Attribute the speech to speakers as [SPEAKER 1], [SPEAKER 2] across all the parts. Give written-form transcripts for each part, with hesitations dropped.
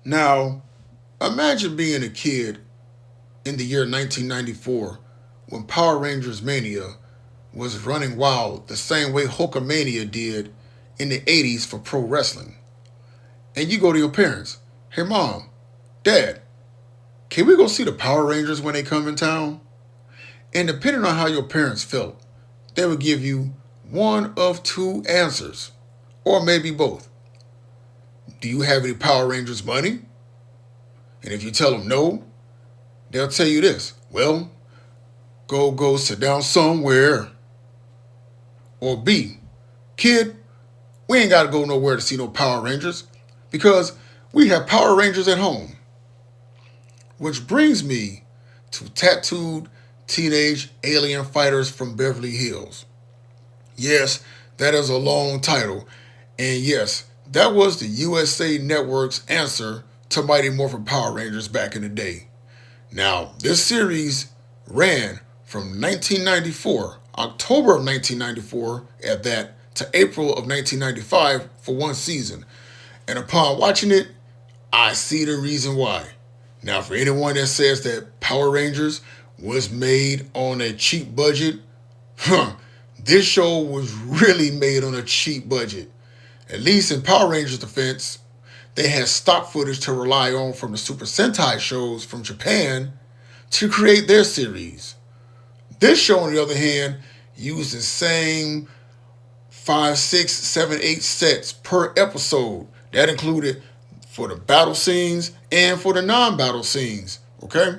[SPEAKER 1] Now, imagine being a kid in the year 1994 when Power Rangers Mania was running wild the same way Hulkamania did in the 80s for pro wrestling. And you go to your parents, hey mom, dad, can we go see the Power Rangers when they come in town? And depending on how your parents felt, they would give you one of two answers, or maybe both. Do you have any Power Rangers money? And if you tell them no, they'll tell you this. Well, go sit down somewhere. Or B, kid, we ain't got to go nowhere to see no Power Rangers because we have Power Rangers at home. Which brings me to Tattooed Teenage Alien Fighters from Beverly Hills. Yes, that is a long title. And yes, that was the USA Network's answer to Mighty Morphin Power Rangers back in the day. Now, this series ran from 1994, October of 1994 at that, to April of 1995 for one season. And upon watching it, I see the reason why. Now, for anyone that says that Power Rangers was made on a cheap budget, this show was really made on a cheap budget. At least in Power Rangers' defense, they had stock footage to rely on from the Super Sentai shows from Japan to create their series. This show, on the other hand, used the same 5, 6, 7, 8 sets per episode. That included for the battle scenes and for the non-battle scenes. Okay?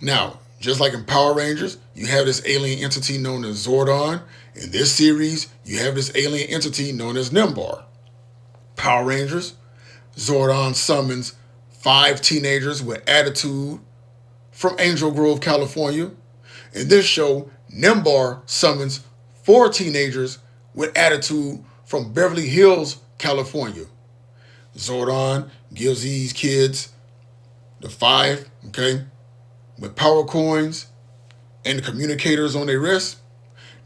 [SPEAKER 1] Now, just like in Power Rangers, you have this alien entity known as Zordon. In this series, you have this alien entity known as Nimbar. Power Rangers, Zordon summons 5 teenagers with attitude from Angel Grove, California. In this show, Nimbar summons 4 teenagers with attitude from Beverly Hills, California. Zordon gives these kids the 5, okay, with power coins and the communicators on their wrists.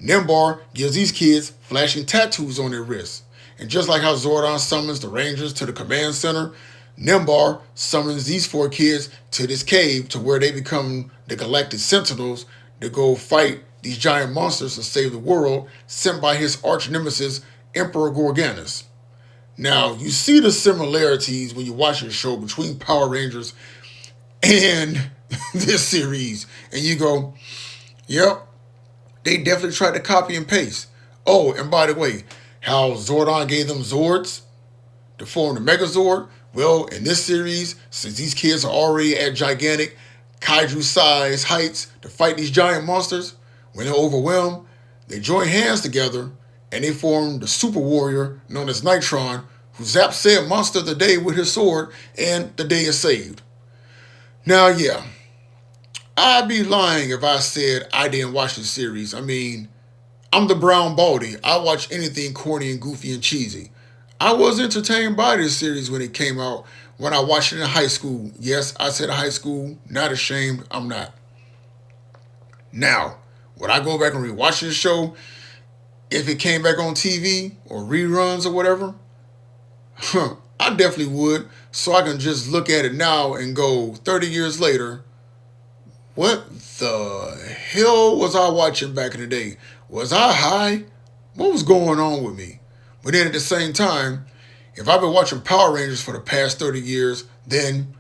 [SPEAKER 1] Nimbar gives these kids flashing tattoos on their wrists. And just like how Zordon summons the Rangers to the command center, Nimbar summons these 4 kids to this cave to where they become the Galactic Sentinels to go fight these giant monsters to save the world sent by his arch nemesis, Emperor Gorganus. Now, you see the similarities when you watch the show between Power Rangers and this series. And you go, yep, they definitely tried to copy and paste. Oh, and by the way, how Zordon gave them Zords to form the Megazord. Well, in this series, since these kids are already at gigantic kaiju size heights to fight these giant monsters, when they're overwhelmed, they join hands together and they form the super warrior known as Nitron, who zaps said monster of the day with his sword, and the day is saved. Now, yeah, I'd be lying if I said I didn't watch the series. I mean, I'm the brown baldy. I watch anything corny and goofy and cheesy. I was entertained by this series when it came out, when I watched it in high school. Yes, I said high school, not ashamed, I'm not. Now, would I go back and rewatch this show if it came back on TV or reruns or whatever? I definitely would, so I can just look at it now and go 30 years later, what the hell was I watching back in the day? Was I high? What was going on with me? But then at the same time, if I've been watching Power Rangers for the past 30 years, then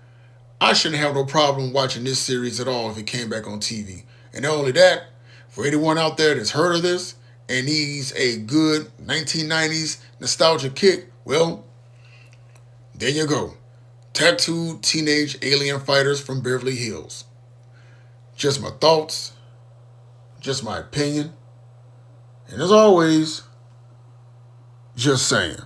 [SPEAKER 1] I shouldn't have no problem watching this series at all if it came back on TV. And not only that, for anyone out there that's heard of this and needs a good 1990s nostalgia kick, well, there you go. Tattooed Teenage Alien Fighters from Beverly Hills. Just my thoughts, just my opinion, and as always, just saying.